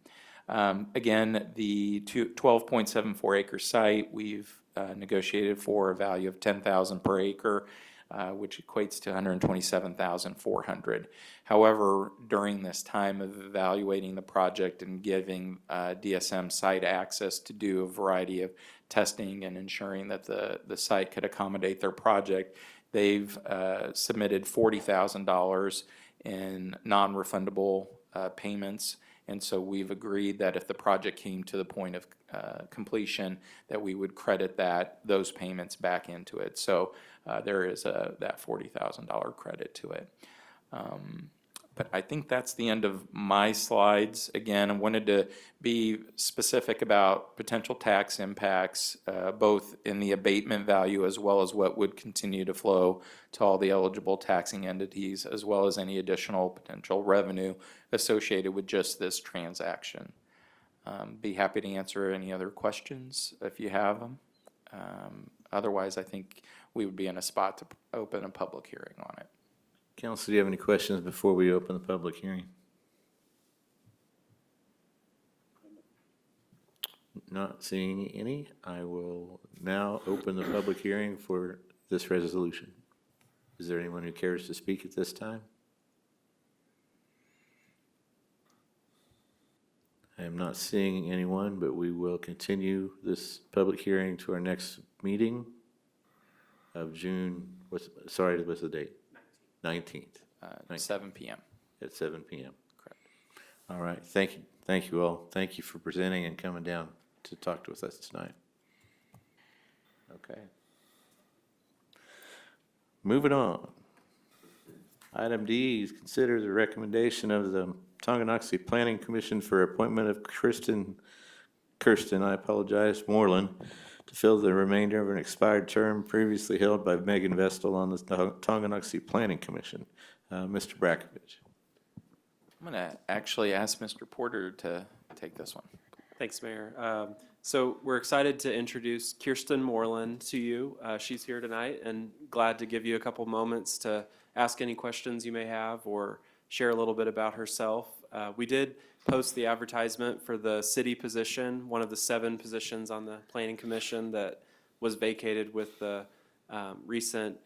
Again, the 12.74 acre site, we've negotiated for a value of $10,000 per acre, which equates to $127,400. However, during this time of evaluating the project and giving DSM site access to do a variety of testing and ensuring that the site could accommodate their project, they've submitted $40,000 in non-refundable payments. And so we've agreed that if the project came to the point of completion, that we would credit those payments back into it. So there is that $40,000 credit to it. But I think that's the end of my slides. Again, I wanted to be specific about potential tax impacts, both in the abatement value as well as what would continue to flow to all the eligible taxing entities, as well as any additional potential revenue associated with just this transaction. Be happy to answer any other questions if you have them. Otherwise, I think we would be in a spot to open a public hearing on it. Council, do you have any questions before we open the public hearing? Not seeing any. I will now open the public hearing for this resolution. Is there anyone who cares to speak at this time? I am not seeing anyone, but we will continue this public hearing to our next meeting of June, what's the date? 19th. 7 p.m. At 7 p.m. Correct. All right, thank you all. Thank you for presenting and coming down to talk to us tonight. Okay. Moving on. Item D is consider the recommendation of the Tonganoxie Planning Commission for appointment of Kirsten, Moreland, to fill the remainder of an expired term previously held by Megan Vestal on the Tonganoxie Planning Commission. Mr. Brakovich. I'm going to actually ask Mr. Porter to take this one. Thanks, Mayor. So we're excited to introduce Kirsten Moreland to you. She's here tonight and glad to give you a couple moments to ask any questions you may have or share a little bit about herself. We did post the advertisement for the city position, one of the 7 positions on the Planning Commission that was vacated with the recent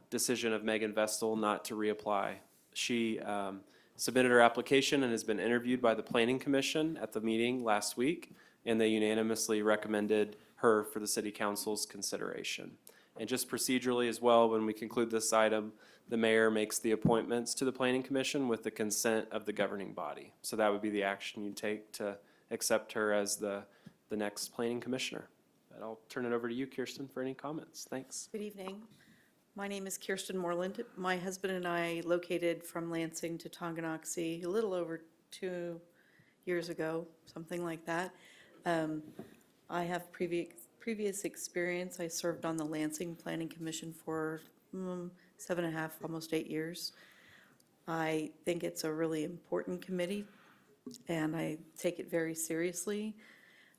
decision of Megan Vestal not to reapply. She submitted her application and has been interviewed by the Planning Commission at the meeting last week, and they unanimously recommended her for the City Council's consideration. And just procedurally as well, when we conclude this item, the mayor makes the appointments to the Planning Commission with the consent of the governing body. So that would be the action you take to accept her as the next Planning Commissioner. But I'll turn it over to you, Kirsten, for any comments. Thanks. Good evening. My name is Kirsten Moreland. My husband and I located from Lansing to Tonganoxie a little over 2 years ago, something like that. I have previous experience. I served on the Lansing Planning Commission for 7.5, almost 8 years. I think it's a really important committee, and I take it very seriously.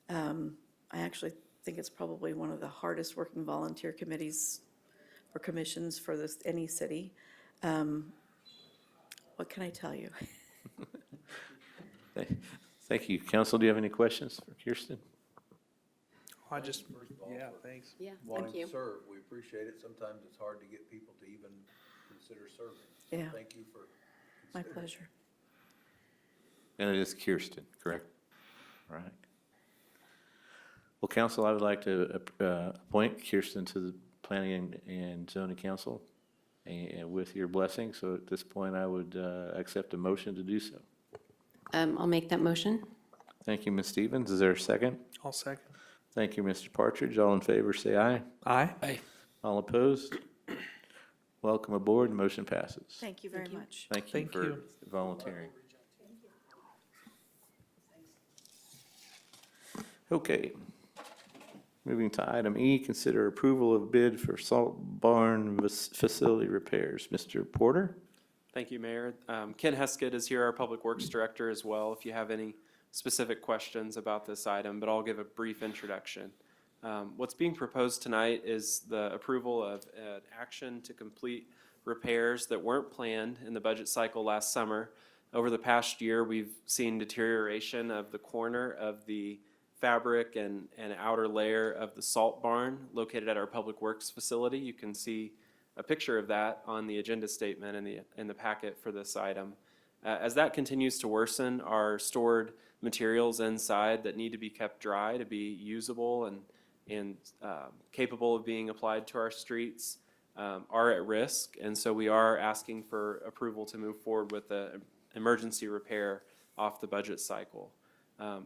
I actually think it's probably one of the hardest working volunteer committees or commissions for any city. What can I tell you? Thank you. Council, do you have any questions for Kirsten? Yeah, thanks. Yeah, Wanting thank you. to serve, we appreciate it. Sometimes it's hard to get people to even consider serving. So Yeah. thank you for My considering. pleasure. And it is Kirsten, correct? All right. Well, council, I would like to appoint Kirsten to the Planning and Zoning Council and with your blessing. So at this point, I would accept a motion to do so. I'll make that motion. Thank you, Ms. Stevens. Is there a second? I'll second. Thank you, Mr. Partridge. All in favor, say aye. Aye. Aye. All opposed? Welcome aboard. Motion passes. Thank you very much. Thank you Thank for you. volunteering. Okay. Moving to item E, consider approval of bid for salt barn facility repairs. Mr. Porter? Thank you, Mayor. Ken Heskett is here, our Public Works Director as well, if you have any specific questions about this item, but I'll give a brief introduction. What's being proposed tonight is the approval of an action to complete repairs that weren't planned in the budget cycle last summer. Over the past year, we've seen deterioration of the corner of the fabric and outer layer of the salt barn located at our Public Works facility. You can see a picture of that on the agenda statement in the packet for this item. As that continues to worsen, our stored materials inside that need to be kept dry to be usable and capable of being applied to our streets are at risk. And so we are asking for approval to move forward with an emergency repair off the budget cycle.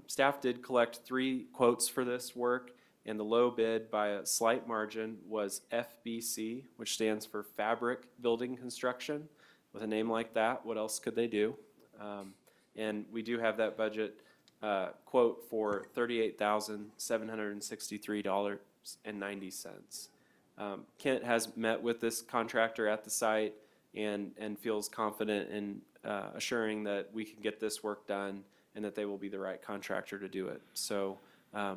Staff did collect 3 quotes for this work, and the low bid by a slight margin was FBC, which stands for Fabric Building Construction. With a name like that, what else could they do? And we do have that budget quote for $38,763.90. Kent has met with this contractor at the site and feels confident in assuring that we can get this work done and that they will be the right contractor to do it. So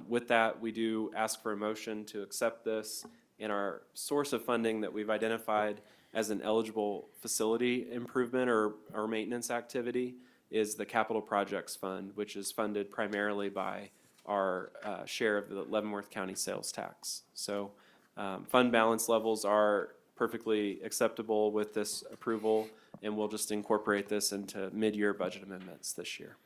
with that, we do ask for a motion to accept this, and our source of funding that we've identified as an eligible facility improvement or maintenance activity is the Capital Projects Fund, which is funded primarily by our share of the Leavenworth County sales tax. So fund balance levels are perfectly acceptable with this approval, and we'll just incorporate this into mid-year budget amendments this year.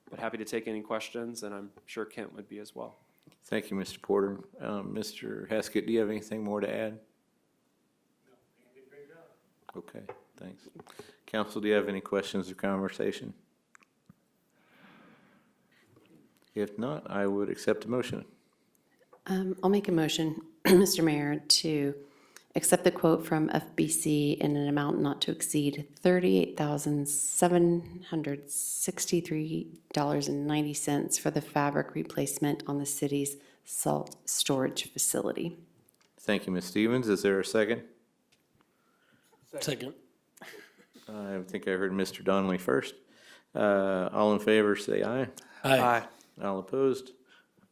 But happy to take any questions, and I'm sure Kent would be as well. Thank you, Mr. Porter. Mr. Heskett, do you have anything more to add? Okay, thanks. Council, do you have any questions or conversation? If not, I would accept a motion. I'll make a motion, Mr. Mayor, to accept the quote from FBC in an amount not to exceed $38,763.90 for the fabric replacement on the city's salt storage facility. Thank you, Ms. Stevens. Is there a second? Second. I think I heard Mr. Donnelly first. All in favor, say aye. Aye. All opposed?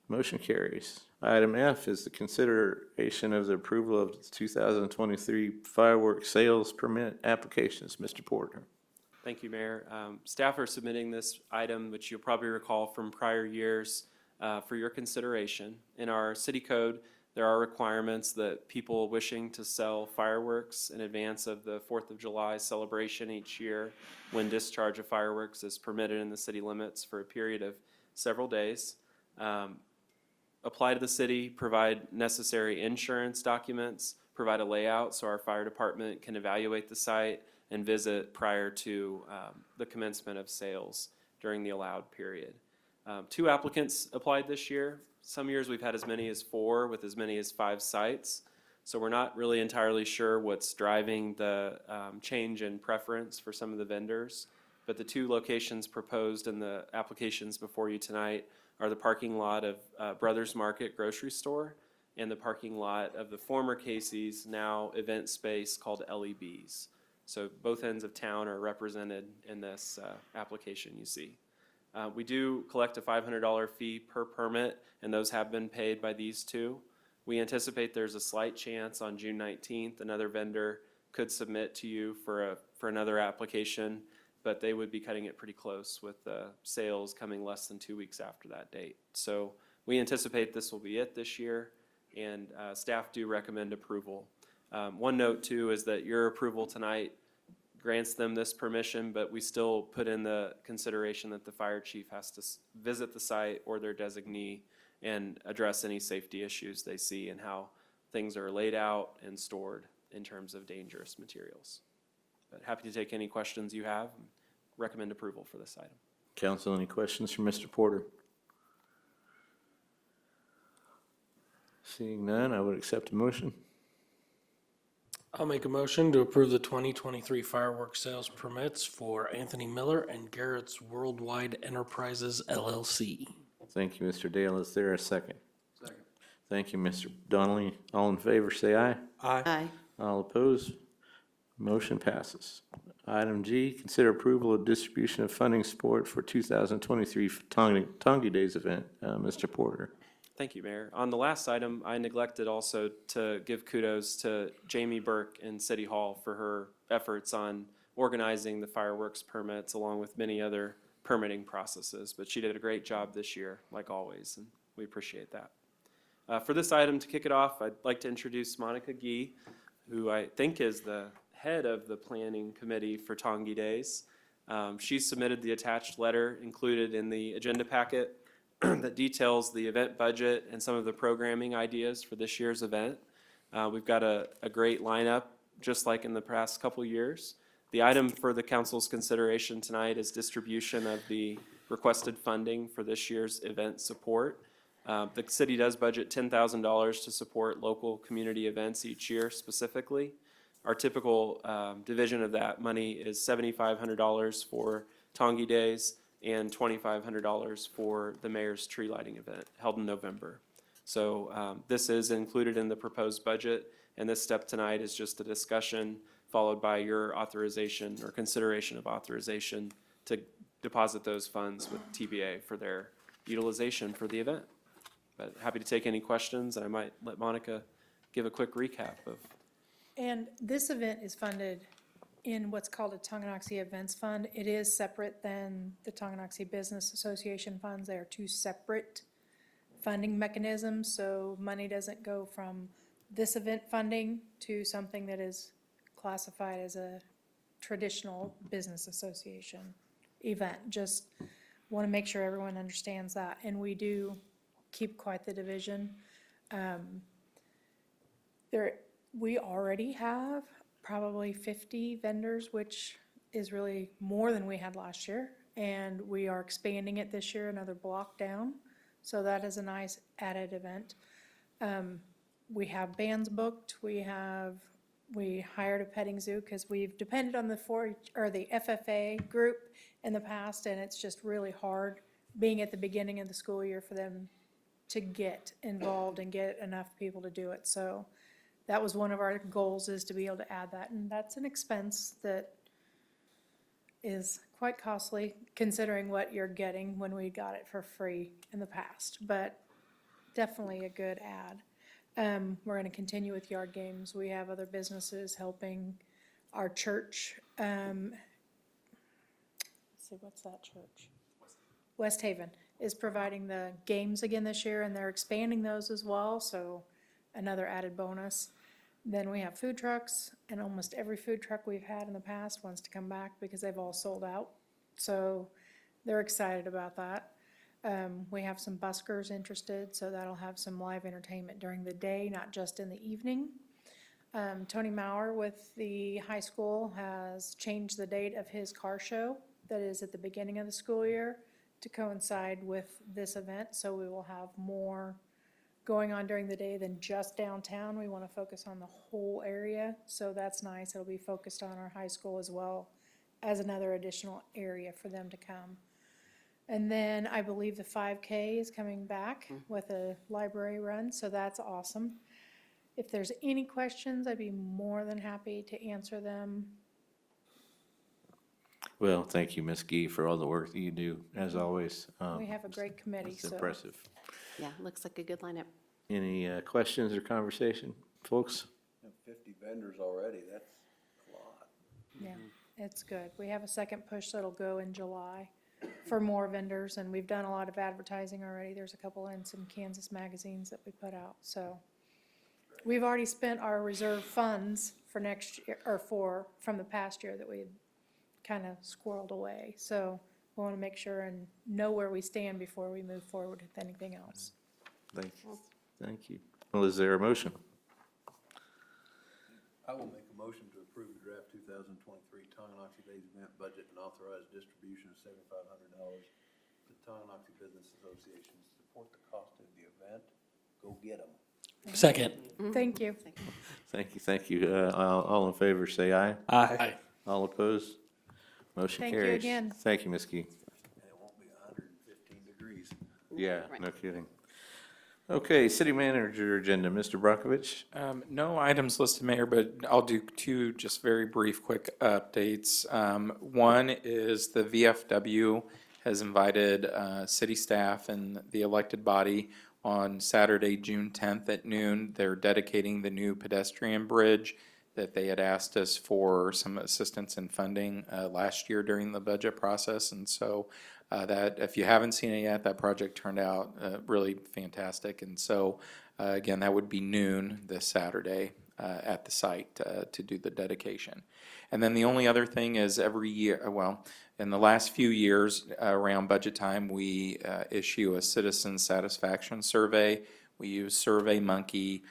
Motion carries. Item F is the consideration of the approval of the 2023 fireworks sales permit applications. Mr. Porter. Thank you, Mayor. Staff are submitting this item, which you'll probably recall from prior years, for your consideration. In our city code, there are requirements that people wishing to sell fireworks in advance of the 4th of July celebration each year, when discharge of fireworks is permitted in the city limits for a period of several days, apply to the city, provide necessary insurance documents, provide a layout so our fire department can evaluate the site and visit prior to the commencement of sales during the allowed period. 2 applicants applied this year. Some years we've had as many as 4 with as many as 5 sites. So we're not really entirely sure what's driving the change in preference for some of the vendors. But the 2 locations proposed in the applications before you tonight are the parking lot of Brothers Market Grocery Store and the parking lot of the former Casey's, now event space called LEB's. So both ends of town are represented in this application you see. We do collect a $500 fee per permit, and those have been paid by these 2. We anticipate there's a slight chance on June 19th another vendor could submit to you for another application, but they would be cutting it pretty close with the sales coming less than 2 weeks after that date. So we anticipate this will be it this year, and staff do recommend approval. One note too is that your approval tonight grants them this permission, but we still put in the consideration that the fire chief has to visit the site or their designee and address any safety issues they see and how things are laid out and stored in terms of dangerous materials. But happy to take any questions you have. Recommend approval for this item. Council, any questions for Mr. Porter? Seeing none, I would accept a motion. I'll make a motion to approve the 2023 fireworks sales permits for Anthony Miller and Garrett's Worldwide Enterprises LLC. Thank you, Mr. Dale. Is there a second? Second. Thank you, Mr. Donnelly. All in favor, say aye. Aye. All opposed? Motion passes. Item G, consider approval of distribution of funding support for 2023 Tongi Days event. Mr. Porter. Thank you, Mayor. On the last item, I neglected also to give kudos to Jamie Burke in City Hall for her efforts on organizing the fireworks permits along with many other permitting processes. But she did a great job this year, like always, and we appreciate that. For this item, to kick it off, I'd like to introduce Monica Gee, who I think is the head of the planning committee for Tongi Days. She submitted the attached letter included in the agenda packet that details the event budget and some of the programming ideas for this year's event. We've got a great lineup, just like in the past couple years. The item for the council's consideration tonight is distribution of the requested funding for this year's event support. The city does budget $10,000 to support local community events each year specifically. Our typical division of that money is $7,500 for Tongi Days and $2,500 for the mayor's tree lighting event held in November. So this is included in the proposed budget, and this step tonight is just a discussion followed by your authorization or consideration of authorization to deposit those funds with TBA for their utilization for the event. But happy to take any questions, and I might let Monica give a quick recap of. And this event is funded in what's called a Tonganoxie Events Fund. It is separate than the Tonganoxie Business Association funds. They are two separate funding mechanisms, so money doesn't go from this event funding to something that is classified as a traditional business association event. Just want to make sure everyone understands that, and we do keep quite the division. We already have probably 50 vendors, which is really more than we had last year. And we are expanding it this year, another block down. So that is a nice added event. We have bands booked. We hired a petting zoo because we've depended on the FFA group in the past, and it's just really hard being at the beginning of the school year for them to get involved and get enough people to do it. So that was one of our goals, is to be able to add that, and that's an expense that is quite costly considering what you're getting when we got it for free in the past, but definitely a good add. We're going to continue with yard games. We have other businesses helping our church. Let's see, what's that church? West Haven is providing the games again this year, and they're expanding those as well, so another added bonus. Then we have food trucks, and almost every food truck we've had in the past wants to come back because they've all sold out. So they're excited about that. We have some buskers interested, so that'll have some live entertainment during the day, not just in the evening. Tony Maurer with the high school has changed the date of his car show that is at the beginning of the school year to coincide with this event, so we will have more going on during the day than just downtown. We want to focus on the whole area, so that's nice. It'll be focused on our high school as well as another additional area for them to come. And then I believe the 5K is coming back with a library run, so that's awesome. If there's any questions, I'd be more than happy to answer them. Well, thank you, Ms. Gee, for all the work that you do, as always. We have a great committee, It's so. impressive. Yeah, looks like a good lineup. Any questions or conversation, folks? 50 vendors already, that's a lot. Yeah, it's good. We have a second push that'll go in July for more vendors, and we've done a lot of advertising already. There's a couple in some Kansas magazines that we put out, so. We've already spent our reserve funds for next year, or from the past year that we had kind of squirreled away. So we want to make sure and know where we stand before we move forward with anything else. Thank you. Well, is there a motion? I will make a motion to approve the draft 2023 Tonganoxie Days event budget and authorize distribution of $7,500 to Tonganoxie Business Association to support the cost of the event. Go get them. Second. Thank you. Thank you. All in favor, say aye. Aye. All opposed? Motion Thank you carries. again. Thank you, Ms. Key. And it won't be 115 degrees. Yeah, no kidding. Okay, city manager agenda, Mr. Brockovich. No items listed, Mayor, but I'll do two just very brief, quick updates. One is the VFW has invited city staff and the elected body on Saturday, June 10th at noon. They're dedicating the new pedestrian bridge that they had asked us for some assistance in funding last year during the budget process. And so that, if you haven't seen it yet, that project turned out really fantastic. And so, again, that would be noon this Saturday at the site to do the dedication. And then the only other thing is every year, well, in the last few years around budget time, we issue a citizen satisfaction survey. We use SurveyMonkey.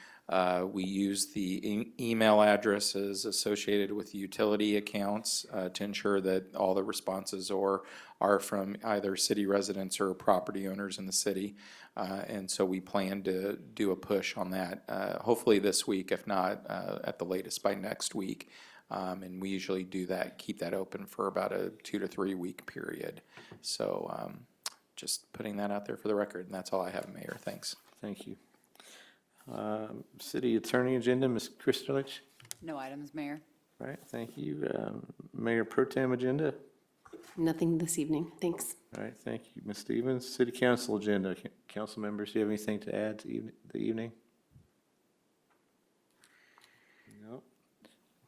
We use the email addresses associated with utility accounts to ensure that all the responses are from either city residents or property owners in the city. And so we plan to do a push on that, hopefully this week, if not at the latest by next week. And we usually do that, keep that open for about a 2 to 3 week period. So just putting that out there for the record, and that's all I have, Mayor. Thanks. Thank you. City attorney agenda, Ms. Kristolich. No items, Mayor. Right, thank you. Mayor Pro Tem agenda. Nothing this evening. Thanks. All right, thank you, Ms. Stevens. City council agenda. Council members, do you have anything to add to the evening? No.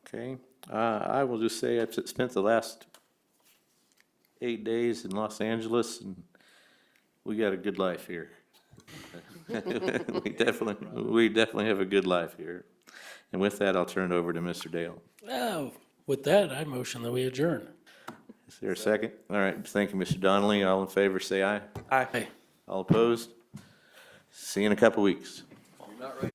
Okay. I will just say I've spent the last 8 days in Los Angeles, and we got a good life here. We definitely have a good life here. And with that, I'll turn it over to Mr. Dale. Oh, with that, I motion that we adjourn. Is there a second? All right, thank you, Mr. Donnelly. All in favor, say aye. Aye. All opposed? See you in a couple weeks. You're not right.